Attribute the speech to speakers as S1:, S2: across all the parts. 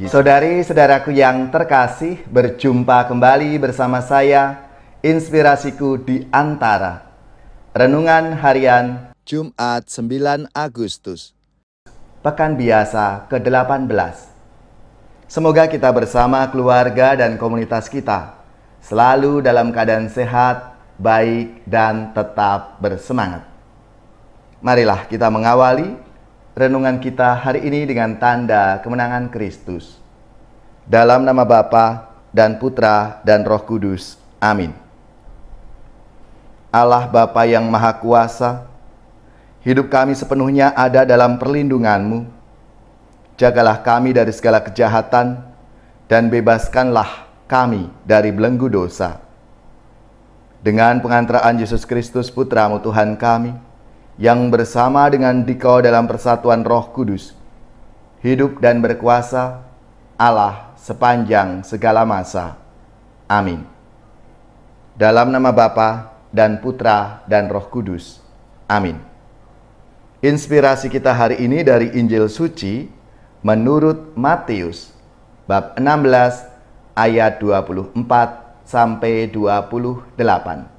S1: Saudari-saudaraku yang terkasih, berjumpa kembali bersama saya, Inspirasiku di Antara. Renungan harian
S2: Jumat 9 Agustus.
S1: Pekan biasa ke-18. Semoga kita bersama keluarga dan komunitas kita selalu dalam keadaan sehat, baik, dan tetap bersemangat. Marilah kita mengawali renungan kita hari ini dengan tanda kemenangan Kristus. Dalam nama Bapa dan Putra dan Roh Kudus. Amin. Allah Bapa yang Maha Kuasa, hidup kami sepenuhnya ada dalam perlindungan-Mu. Jagalah kami dari segala kejahatan dan bebaskanlah kami dari belenggu dosa. Dengan pengantaraan Yesus Kristus Putra-Mu Tuhan kami, yang bersama dengan Dikau dalam persatuan Roh Kudus, hidup dan berkuasa Allah sepanjang segala masa. Amin. Dalam nama Bapa dan Putra dan Roh Kudus. Amin. Inspirasi kita hari ini dari Injil Suci menurut Matius bab 16 ayat 24 sampai 28.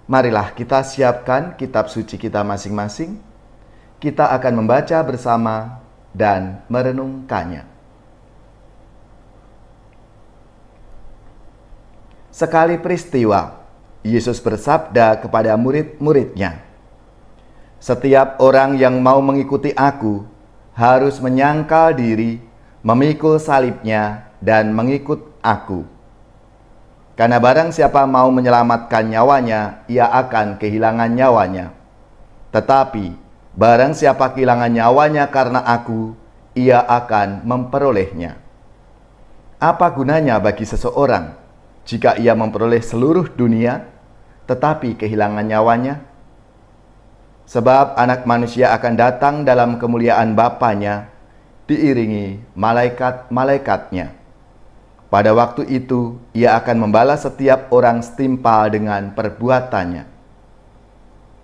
S1: Marilah kita siapkan kitab suci kita masing-masing. Kita akan membaca bersama dan merenungkannya. Sekali peristiwa, Yesus bersabda kepada murid-muridnya, "Setiap orang yang mau mengikuti aku harus menyangkal diri, memikul salibnya, dan mengikut aku. Karena barang siapa mau menyelamatkan nyawanya, ia akan kehilangan nyawanya. Tetapi barang siapa kehilangan nyawanya karena aku, ia akan memperolehnya. Apa gunanya bagi seseorang jika ia memperoleh seluruh dunia, tetapi kehilangan nyawanya? Sebab Anak Manusia akan datang dalam kemuliaan Bapanya, diiringi malaikat-malaikatnya. Pada waktu itu, ia akan membalas setiap orang setimpal dengan perbuatannya.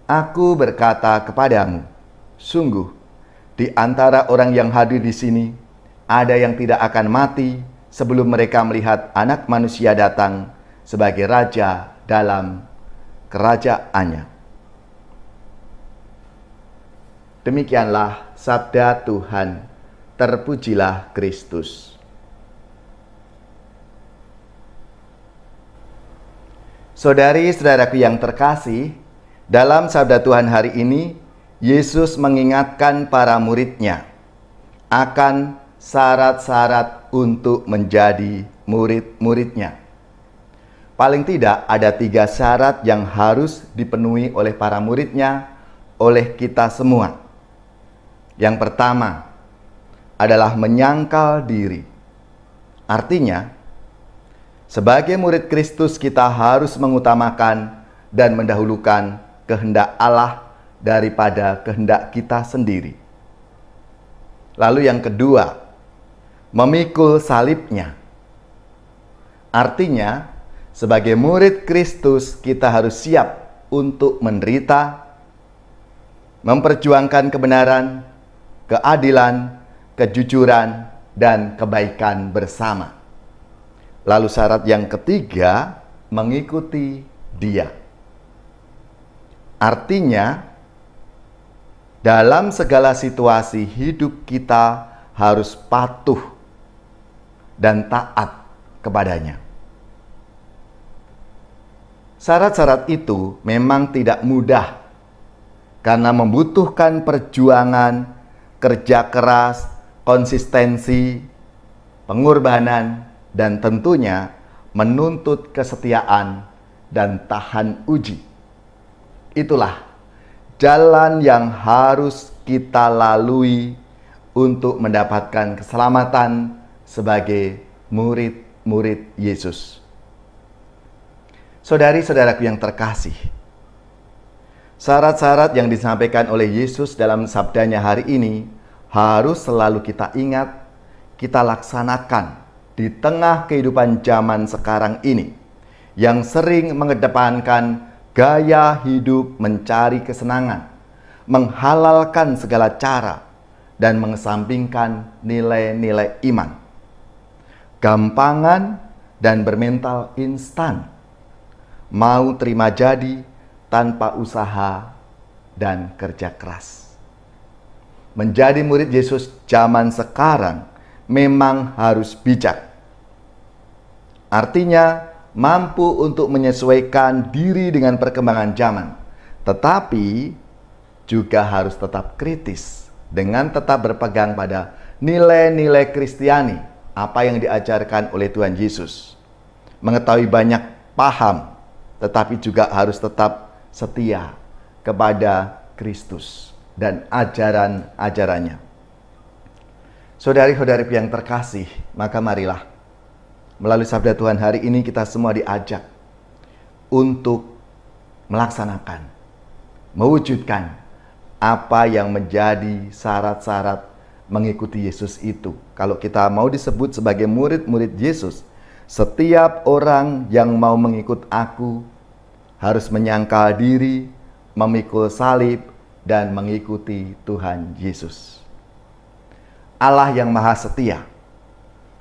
S1: Aku berkata kepadamu, sungguh, di antara orang yang hadir di sini, ada yang tidak akan mati sebelum mereka melihat Anak Manusia datang sebagai Raja dalam kerajaannya." Demikianlah sabda Tuhan. Terpujilah Kristus. Saudari-saudaraku yang terkasih, dalam sabda Tuhan hari ini, Yesus mengingatkan para murid-Nya akan syarat-syarat untuk menjadi murid-murid-Nya. Paling tidak ada 3 syarat yang harus dipenuhi oleh para murid-Nya, oleh kita semua. Yang pertama adalah menyangkal diri. Artinya, sebagai murid Kristus kita harus mengutamakan dan mendahulukan kehendak Allah daripada kehendak kita sendiri. Lalu yang kedua, memikul salibnya. Artinya, sebagai murid Kristus kita harus siap untuk menderita, memperjuangkan kebenaran, keadilan, kejujuran, dan kebaikan bersama. Lalu syarat yang ketiga, mengikuti Dia. Artinya, dalam segala situasi hidup kita harus patuh dan taat kepadanya. Syarat-syarat itu memang tidak mudah karena membutuhkan perjuangan, kerja keras, konsistensi, pengorbanan, dan tentunya menuntut kesetiaan dan tahan uji. Itulah jalan yang harus kita lalui untuk mendapatkan keselamatan sebagai murid-murid Yesus. Saudari-saudaraku yang terkasih, syarat-syarat yang disampaikan oleh Yesus dalam sabdanya hari ini harus selalu kita ingat, kita laksanakan di tengah kehidupan zaman sekarang ini yang sering mengedepankan gaya hidup mencari kesenangan, menghalalkan segala cara, dan mengesampingkan nilai-nilai iman. gampangan dan bermental instan, mau terima jadi tanpa usaha dan kerja keras. Menjadi murid Yesus zaman sekarang memang harus bijak. Artinya, mampu untuk menyesuaikan diri dengan perkembangan zaman, tetapi juga harus tetap kritis dengan tetap berpegang pada nilai-nilai Kristiani, apa yang diajarkan oleh Tuhan Yesus. Mengetahui banyak paham, tetapi juga harus tetap setia kepada Kristus dan ajaran-ajarannya. Saudari-saudari yang terkasih, maka marilah melalui sabda Tuhan hari ini kita semua diajak untuk melaksanakan, mewujudkan apa yang menjadi syarat-syarat mengikuti Yesus itu. Kalau kita mau disebut sebagai murid-murid Yesus, setiap orang yang mau mengikut aku harus menyangkal diri, memikul salib, dan mengikuti Tuhan Yesus. Allah yang Maha Setia,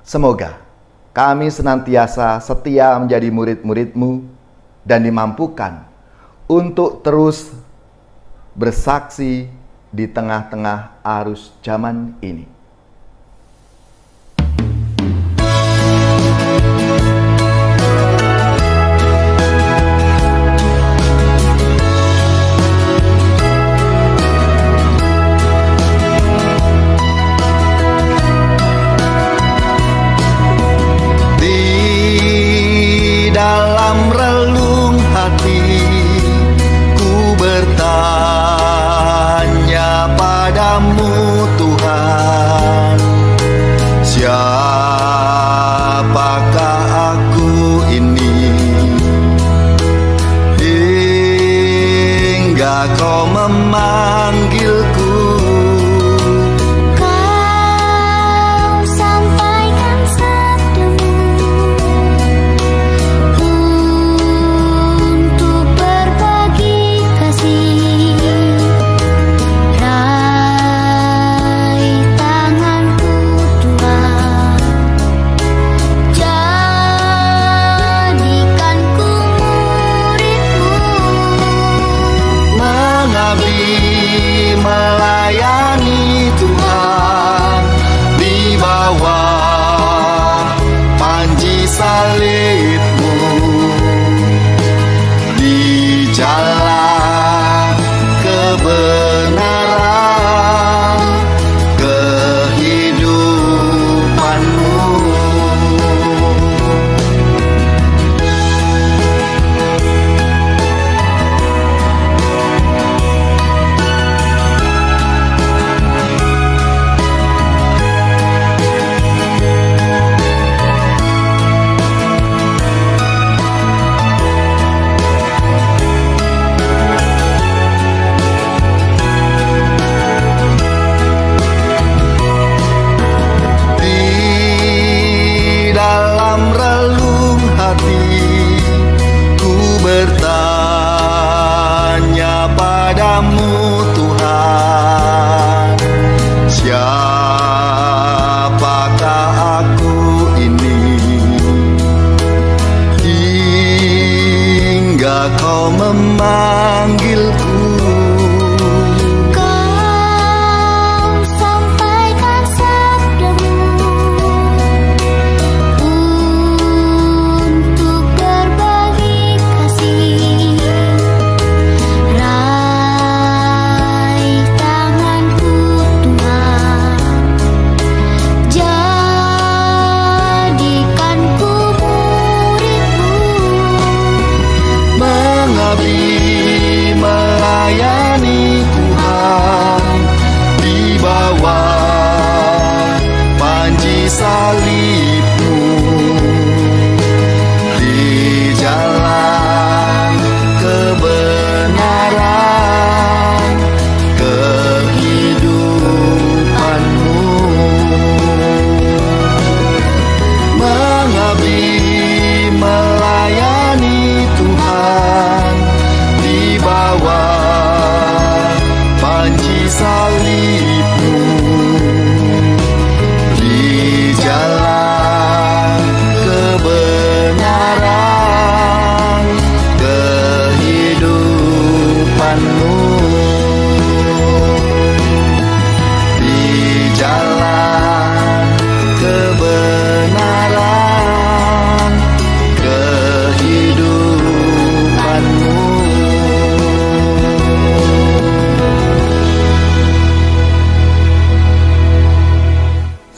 S1: semoga kami senantiasa setia menjadi murid-murid-Mu dan dimampukan untuk terus bersaksi di tengah-tengah arus zaman ini.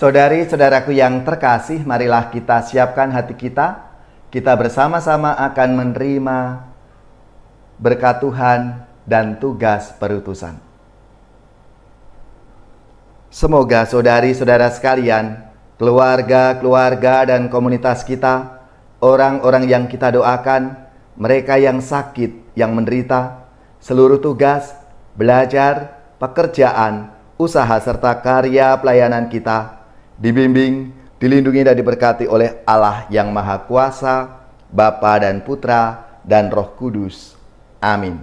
S1: Saudari-saudaraku yang terkasih, marilah kita siapkan hati kita. Kita bersama-sama akan menerima berkat Tuhan dan tugas perutusan. Semoga saudari-saudara sekalian, keluarga-keluarga dan komunitas kita, orang-orang yang kita doakan, mereka yang sakit, yang menderita, seluruh tugas, belajar, pekerjaan, usaha serta karya pelayanan kita dibimbing, dilindungi dan diberkati oleh Allah yang Maha Kuasa, Bapa dan Putra dan Roh Kudus. Amin.